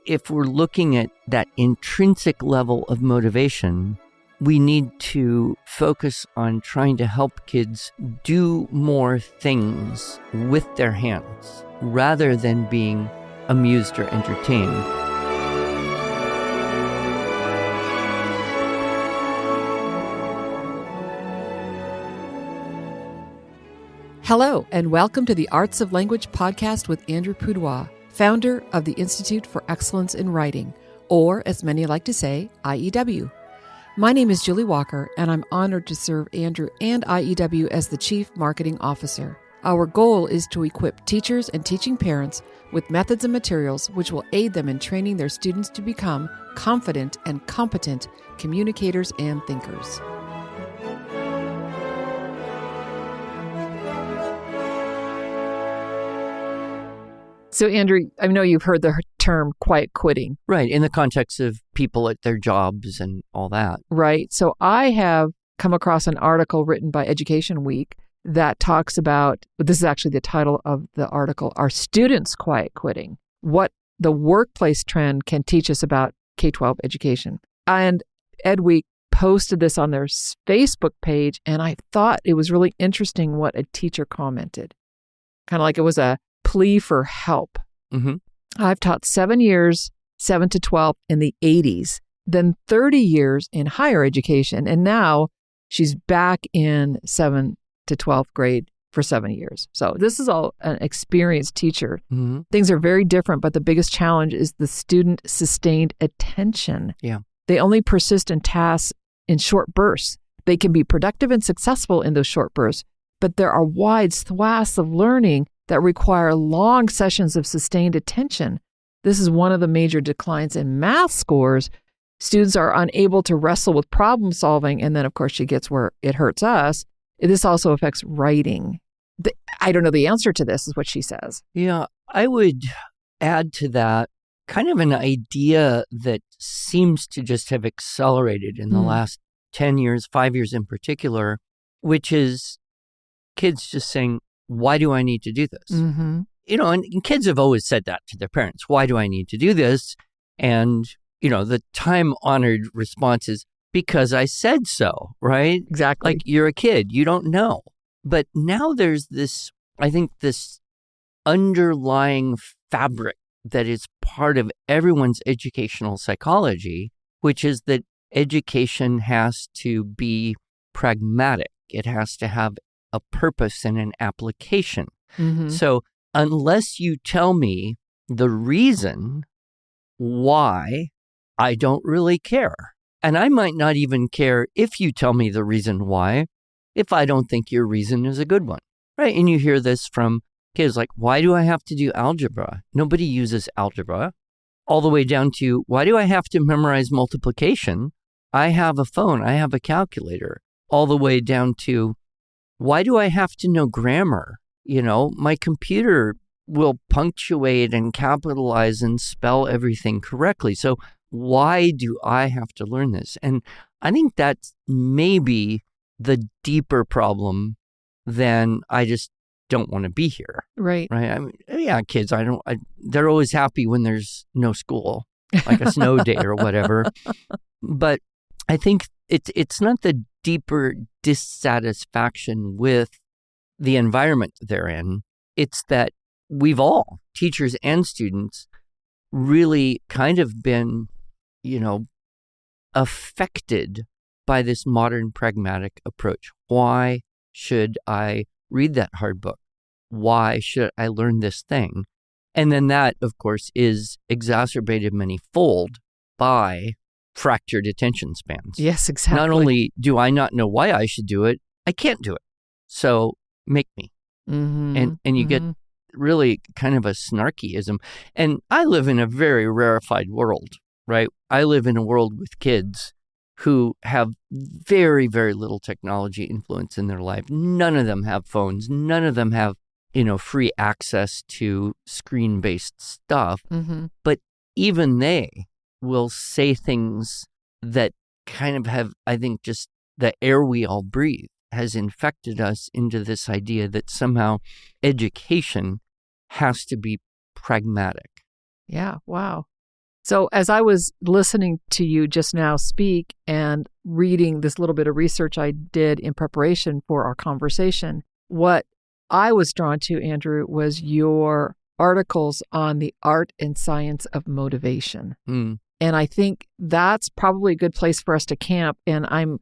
if we're looking at that intrinsic level of motivation, we need to focus on trying to help kids do more things with their hands rather than being amused or entertained. Hello, and welcome to the Arts of Language podcast with Andrew Pudewa, founder of the Institute for Excellence in Writing, or as many like to say, IEW. My name is Julie Walker, and I'm honored to serve Andrew and IEW as the Chief Marketing Officer. Our goal is to equip teachers and teaching parents with methods and materials which will aid them in training their students to become confident and competent communicators and thinkers. So, Andrew, I know you've heard the term quiet quitting. Right, in the context of people at their jobs and all that. Right. So I have come across an article written by Education Week that talks about, this is actually the title of the article, Are Students Quiet Quitting? What the workplace trend can teach us about K-12 education. And Ed Week posted this on their Facebook page, and I thought it was really interesting what a teacher commented. Kind of like it was a plea for help. Mm-hmm. I've taught 7 years, 7 to 12 in the 80s, then 30 years in higher education. And now she's back in 7 to 12th grade for 7 years. So this is all an experienced teacher. Mm-hmm. Things are very different, but the biggest challenge is the student sustained attention. Yeah. They only persist in tasks in short bursts. They can be productive and successful in those short bursts, but there are wide swaths of learning that require long sessions of sustained attention. This is one of the major declines in math scores. Students are unable to wrestle with problem solving, and then, of course, she gets where it hurts us. This also affects writing. I don't know the answer to this, is what she says. Yeah, I would add to that kind of an idea that seems to just have accelerated in the last 10 years, 5 years in particular, which is kids just saying, why do I need to do this? Mm-hmm. You know, and kids have always said that to their parents. Why do I need to do this? And, you know, the time-honored response is, because I said so, right? Exactly. Like, you're a kid. You don't know. But now there's this, I think, this underlying fabric that is part of everyone's educational psychology, which is that education has to be pragmatic. It has to have a purpose and an application. Mm-hmm. So unless you tell me the reason why, I don't really care. And I might not even care if you tell me the reason why, if I don't think your reason is a good one, right? And you hear this from kids like, why do I have to do algebra? Nobody uses algebra. All the way down to, why do I have to memorize multiplication? I have a phone. I have a calculator. All the way down to, why do I have to know grammar? You know, my computer will punctuate and capitalize and spell everything correctly. So why do I have to learn this? And I think that's maybe the deeper problem than I just don't want to be here. Right. Right. I mean, yeah, kids, they're always happy when there's no school, like a snow day or whatever. But I think it's not the deeper dissatisfaction with the environment they're in. It's that we've all, teachers and students, really kind of been, you know, affected by this modern pragmatic approach. Why should I read that hard book? Why should I learn this thing? And then that, of course, is exacerbated many-fold by fractured attention spans. Yes, exactly. Not only do I not know why I should do it, I can't do it. So make me. Mm-hmm. And you get really kind of a snarkyism. And I live in a very rarefied world, right? I live in a world with kids who have very, very little technology influence in their life. None of them have phones. None of them have, you know, free access to screen-based stuff. Mm-hmm. But even they will say things that kind of have, I think, just the air we all breathe has infected us into this idea that somehow education has to be pragmatic. Yeah. Wow. So as I was listening to you just now speak and reading this little bit of research I did in preparation for our conversation, what I was drawn to, Andrew, was your articles on the art and science of motivation. Mm. And I think that's probably a good place for us to camp. And I'm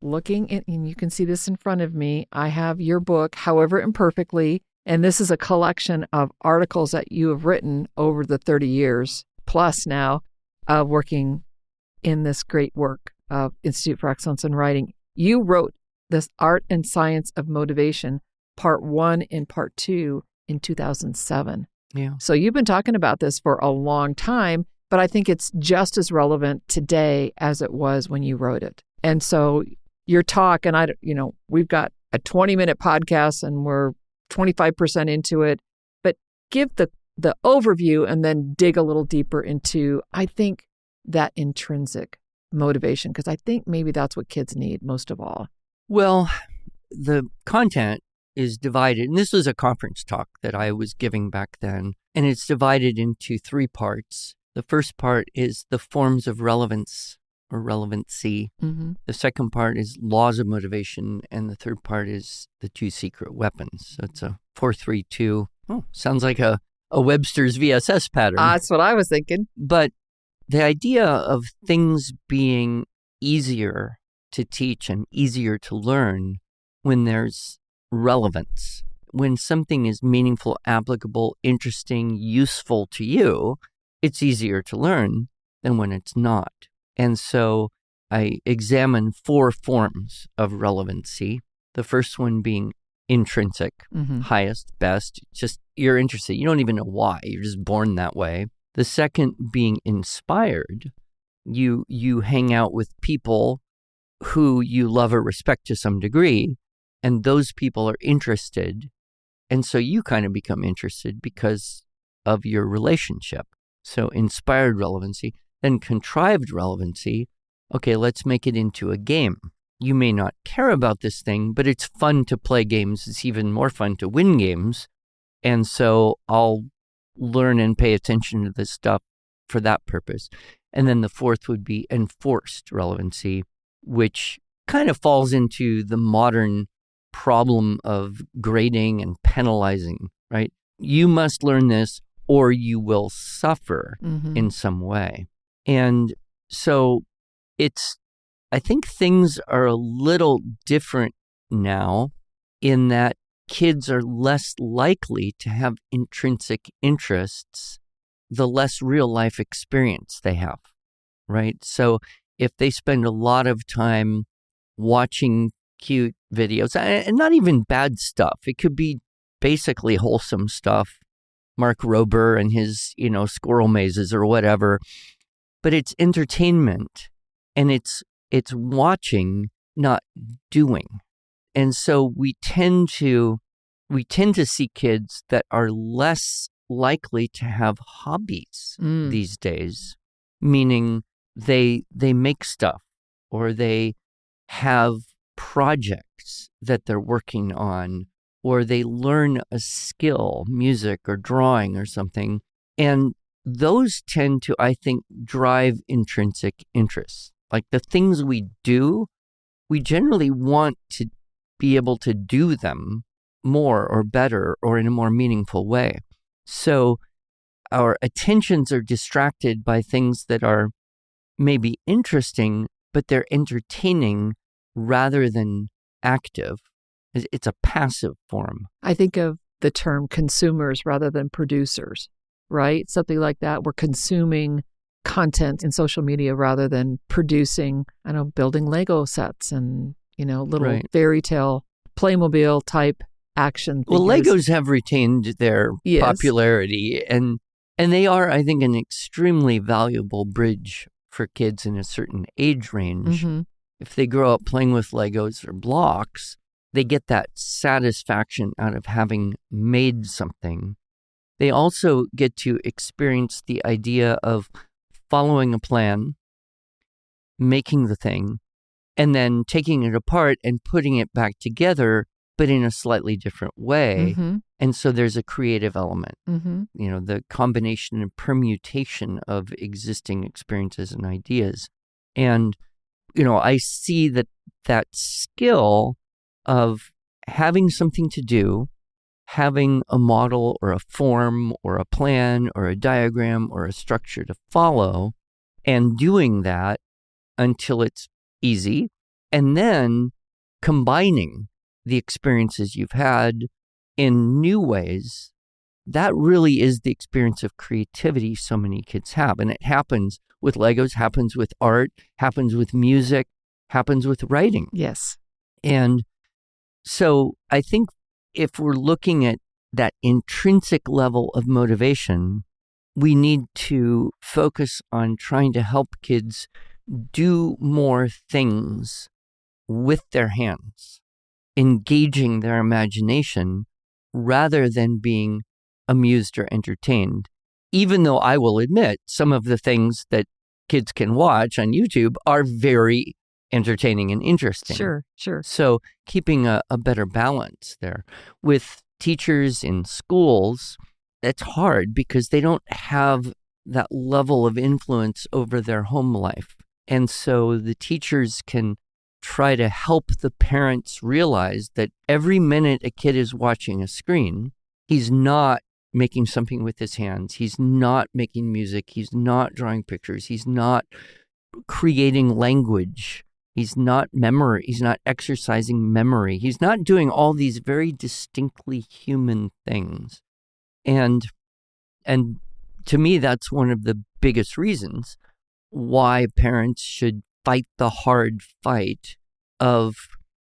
looking at, and you can see this in front of me. I have your book, However Imperfectly, and this is a collection of articles that you have written over the 30 years plus now of working in this great work of Institute for Excellence in Writing. You wrote this Art and Science of Motivation, Part 1 and Part 2 in 2007. Yeah. So you've been talking about this for a long time, but I think it's just as relevant today as it was when you wrote it. And so your talk, and we've got a 20-minute podcast and we're 25% into it, but give the overview and then dig a little deeper into, I think, that intrinsic motivation, because I think maybe that's what kids need most of all. Well, the content is divided, and this was a conference talk that I was giving back then, and it's divided into 3 parts. The first part is the forms of relevance or relevancy. Mm-hmm. The second part is laws of motivation, and the third part is the 2 secret weapons. So it's a 4-3-2. Oh, sounds like a Webster's VSS pattern. That's what I was thinking. But the idea of things being easier to teach and easier to learn when there's relevance, when something is meaningful, applicable, interesting, useful to you, it's easier to learn than when it's not. And so I examine 4 forms of relevancy. The first one being intrinsic, Mm-hmm. highest, best, just you're interested. You don't even know why. You're just born that way. The second being inspired. You hang out with people who you love or respect to some degree, and those people are interested. And so you kind of become interested because of your relationship. So inspired relevancy. Then contrived relevancy. Okay, let's make it into a game. You may not care about this thing, but it's fun to play games. It's even more fun to win games. And so I'll learn and pay attention to this stuff for that purpose. And then the fourth would be enforced relevancy, which kind of falls into the modern problem of grading and penalizing, right? You must learn this or you will suffer Mm-hmm. in some way. And so I think things are a little different now in that kids are less likely to have intrinsic interests the less real life experience they have, right? So if they spend a lot of time watching cute videos, and not even bad stuff, it could be basically wholesome stuff, Mark Rober and his, squirrel mazes or whatever, but it's entertainment and it's watching, not doing. And so we tend to see kids that are less likely to have hobbies these days, meaning they make stuff or they have projects that they're working on, or they learn a skill, music or drawing or something. And those tend to, I think, drive intrinsic interests. Like the things we do, we generally want to be able to do them more or better or in a more meaningful way. So our attentions are distracted by things that are maybe interesting, but they're entertaining rather than active. It's a passive form. I think of the term consumers rather than producers, right? Something like that. We're consuming content in social media rather than producing, building Lego sets and, little fairy tale Playmobil type action figures. Well, Legos have retained their Yes. popularity, and they are, I think, an extremely valuable bridge for kids in a certain age range. Mm-hmm. If they grow up playing with Legos or blocks, they get that satisfaction out of having made something. They also get to experience the idea of following a plan, making the thing, and then taking it apart and putting it back together but in a slightly different way. Mm-hmm. And so there's a creative element, Mm-hmm. the combination and permutation of existing experiences and ideas. And, I see that skill of having something to do, having a model or a form or a plan or a diagram or a structure to follow, and doing that until it's easy, and then combining the experiences you've had in new ways. That really is the experience of creativity so many kids have. And it happens with Legos, happens with art, happens with music, happens with writing. Yes. And so I think if we're looking at that intrinsic level of motivation, we need to focus on trying to help kids do more things with their hands, engaging their imagination rather than being amused or entertained. Even though I will admit some of the things that kids can watch on YouTube are very entertaining and interesting. Sure. So keeping a better balance there. With teachers in schools, that's hard because they don't have that level of influence over their home life. And so the teachers can try to help the parents realize that every minute a kid is watching a screen, he's not making something with his hands. He's not making music. He's not drawing pictures. He's not creating language. He's not exercising memory. He's not doing all these very distinctly human things. And to me, that's one of the biggest reasons why parents should fight the hard fight of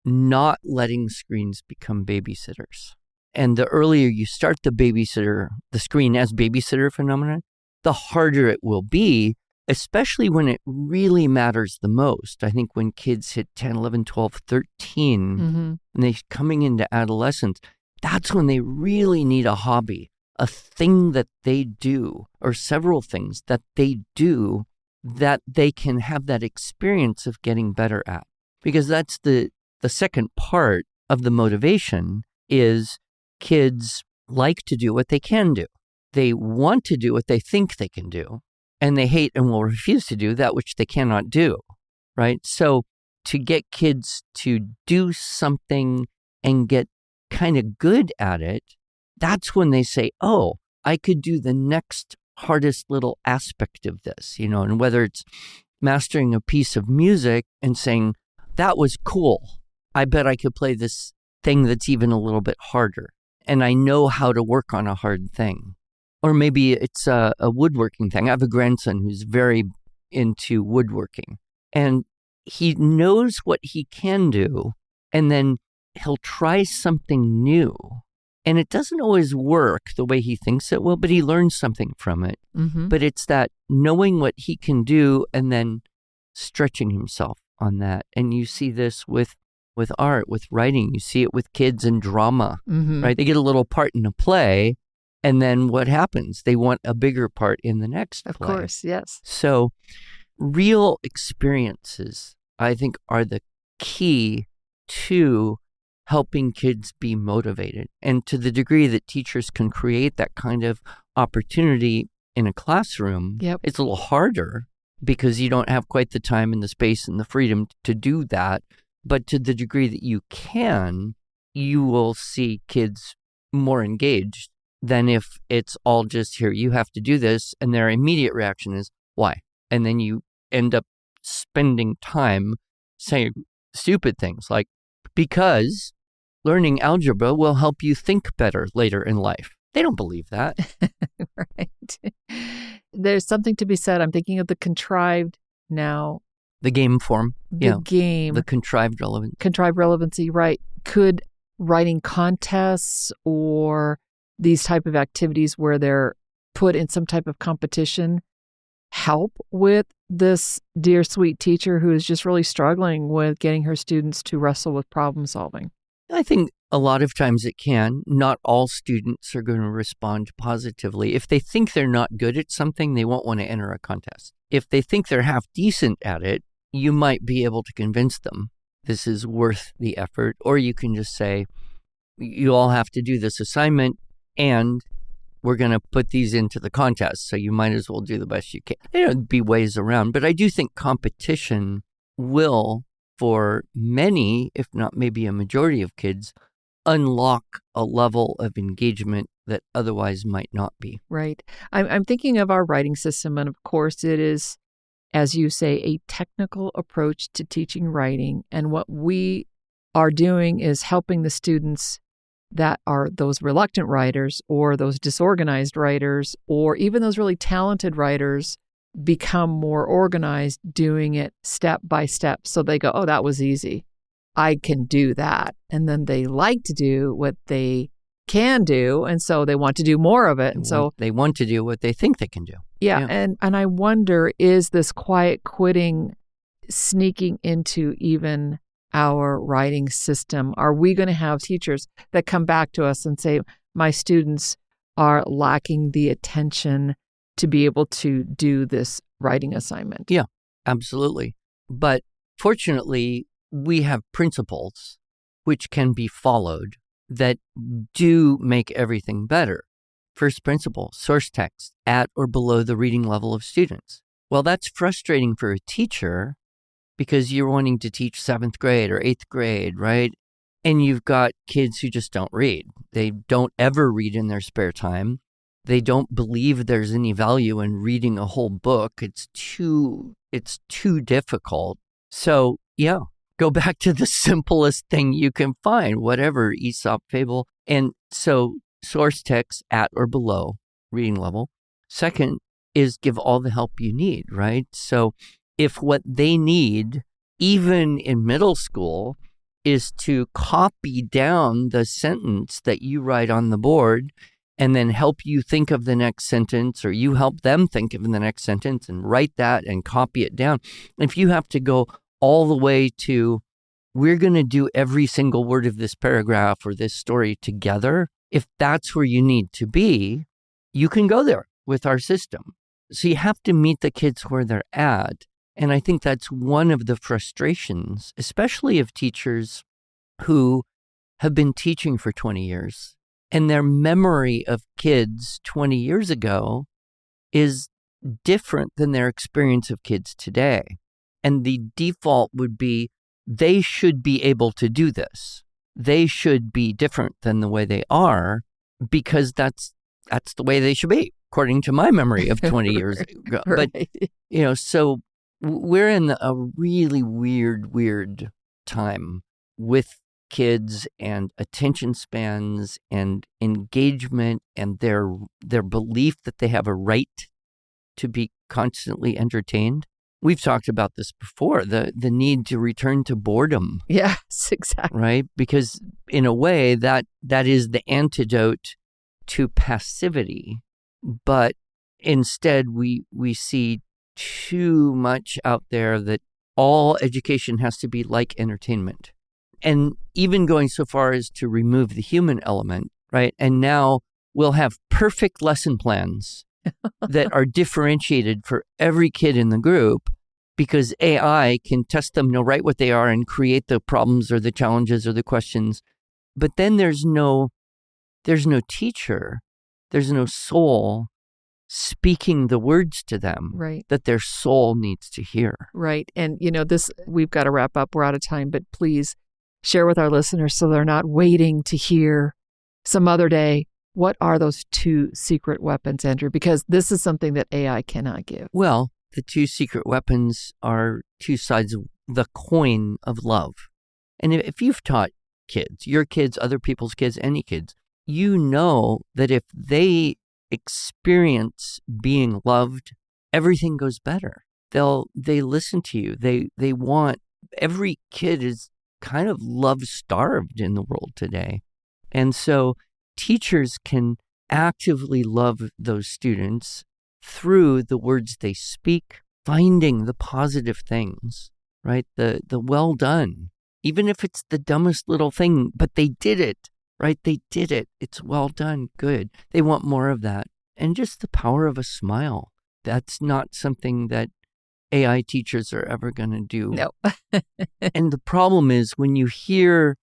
not letting screens become babysitters. And the earlier you start the screen as babysitter phenomenon, the harder it will be, especially when it really matters the most. I think when kids hit 10, 11, 12, 13, Mm-hmm. and they're coming into adolescence, that's when they really need a hobby, a thing that they do, or several things that they do that they can have that experience of getting better at. Because that's the second part of the motivation is kids like to do what they can do. They want to do what they think they can do, and they hate and will refuse to do that which they cannot do, right? So to get kids to do something and get kind of good at it, that's when they say, oh, I could do the next hardest little aspect of this, and whether it's mastering a piece of music and saying, that was cool. I bet I could play this thing that's even a little bit harder. And I know how to work on a hard thing. Or maybe it's a woodworking thing. I have a grandson who's very into woodworking. And he knows what he can do. And then he'll try something new. And it doesn't always work the way he thinks it will, but he learns something from it. Mm-hmm. But it's that knowing what he can do and then stretching himself on that. And you see this with art, with writing. You see it with kids in drama, Mm-hmm. right? They get a little part in a play, and then what happens? They want a bigger part in the next play. Of course, yes. So real experiences, I think, are the key to helping kids be motivated. And to the degree that teachers can create that kind of opportunity in a classroom, Yep. it's a little harder because you don't have quite the time and the space and the freedom to do that. But to the degree that you can, you will see kids more engaged than if it's all just here, you have to do this, and their immediate reaction is, why? And then you end up spending time saying stupid things like, because learning algebra will help you think better later in life. They don't believe that. Right. There's something to be said. I'm thinking of the contrived now. The game form. The game. The contrived relevance. Contrived relevancy, right. Could writing contests or these type of activities where they're put in some type of competition help with this dear sweet teacher who is just really struggling with getting her students to wrestle with problem solving? I think a lot of times it can. Not all students are going to respond positively. If they think they're not good at something, they won't want to enter a contest. If they think they're half decent at it, you might be able to convince them this is worth the effort. Or you can just say, you all have to do this assignment and we're going to put these into the contest. So you might as well do the best you can. There'll be ways around, but I do think competition will, for many, if not maybe a majority of kids, unlock a level of engagement that otherwise might not be. Right. I'm thinking of our writing system, and of course it is, as you say, a technical approach to teaching writing. And what we are doing is helping the students that are those reluctant writers or those disorganized writers or even those really talented writers become more organized, doing it step by step. So they go, oh, that was easy. I can do that. And then they like to do what they can do. And so they want to do more of it. And so they want to do what they think they can do. Yeah. And I wonder, is this quiet quitting sneaking into even our writing system? Are we going to have teachers that come back to us and say, my students are lacking the attention to be able to do this writing assignment? Yeah, absolutely. But fortunately, we have principles which can be followed that do make everything better. First principle, source text at or below the reading level of students. Well, that's frustrating for a teacher because you're wanting to teach 7th grade or 8th grade, right? And you've got kids who just don't read. They don't ever read in their spare time. They don't believe there's any value in reading a whole book. It's too difficult. So, yeah, go back to the simplest thing you can find, whatever, Aesop fable. And so source text at or below reading level. Second is give all the help you need, right? So if what they need, even in middle school, is to copy down the sentence that you write on the board and then help you think of the next sentence, or you help them think of the next sentence and write that and copy it down. If you have to go all the way to, we're going to do every single word of this paragraph or this story together, if that's where you need to be, you can go there with our system. So you have to meet the kids where they're at. And I think that's one of the frustrations, especially of teachers who have been teaching for 20 years. And their memory of kids 20 years ago is different than their experience of kids today. And the default would be, they should be able to do this. They should be different than the way they are because that's the way they should be, according to my memory of 20 years ago. Right. But, so we're in a really weird time with kids and attention spans and engagement and their belief that they have a right to be constantly entertained. We've talked about this before, the need to return to boredom. Yes, exactly. Right? Because in a way, that is the antidote to passivity. But instead, we see too much out there that all education has to be like entertainment. And even going so far as to remove the human element, right? And now we'll have perfect lesson plans that are differentiated for every kid in the group because AI can test them, know right what they are and create the problems or the challenges or the questions. But then there's no teacher, there's no soul speaking the words to them right. that their soul needs to hear. Right. And, this, we've got to wrap up. We're out of time, but please share with our listeners so they're not waiting to hear some other day. What are those 2 secret weapons, Andrew? Because this is something that AI cannot give. Well, the 2 secret weapons are 2 sides of the coin of love. And if you've taught kids, your kids, other people's kids, any kids, you know that if they experience being loved, everything goes better. They listen to you. They want, every kid is kind of love-starved in the world today. And so teachers can actively love those students through the words they speak, finding the positive things, right? The well done, even if it's the dumbest little thing, but they did it, right? They did it. It's well done. Good. They want more of that. And just the power of a smile. That's not something that AI teachers are ever going to do. No. And the problem is when you hear,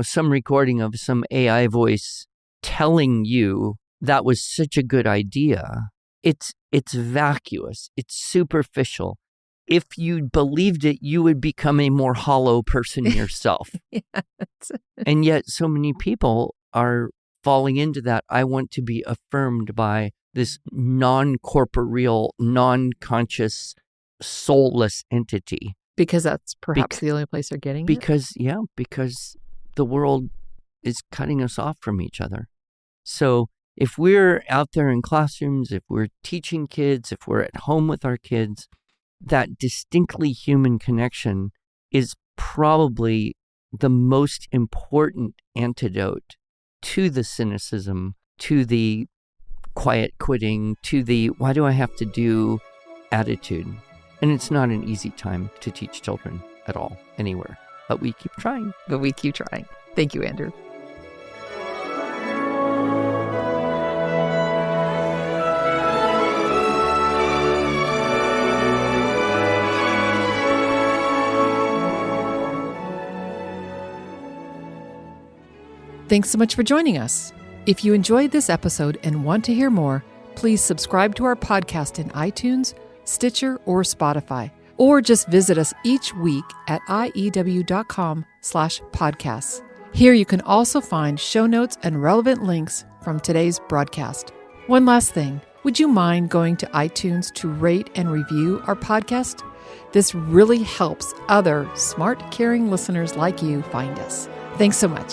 some recording of some AI voice telling you that was such a good idea, it's vacuous, it's superficial. If you believed it, you would become a more hollow person yourself. And yet so many people are falling into that. I want to be affirmed by this non-corporeal, non-conscious, soulless entity. Because that's perhaps the only place they're getting it? Because the world is cutting us off from each other. So if we're out there in classrooms, if we're teaching kids, if we're at home with our kids, that distinctly human connection is probably the most important antidote to the cynicism, to the quiet quitting, to the why do I have to do attitude. And it's not an easy time to teach children at all, anywhere. But we keep trying. Thank you, Andrew. Thanks so much for joining us. If you enjoyed this episode and want to hear more, please subscribe to our podcast in iTunes, Stitcher, or Spotify, or just visit us each week at iew.com/podcasts. Here you can also find show notes and relevant links from today's broadcast. One last thing, would you mind going to iTunes to rate and review our podcast? This really helps other smart, caring listeners like you find us. Thanks so much.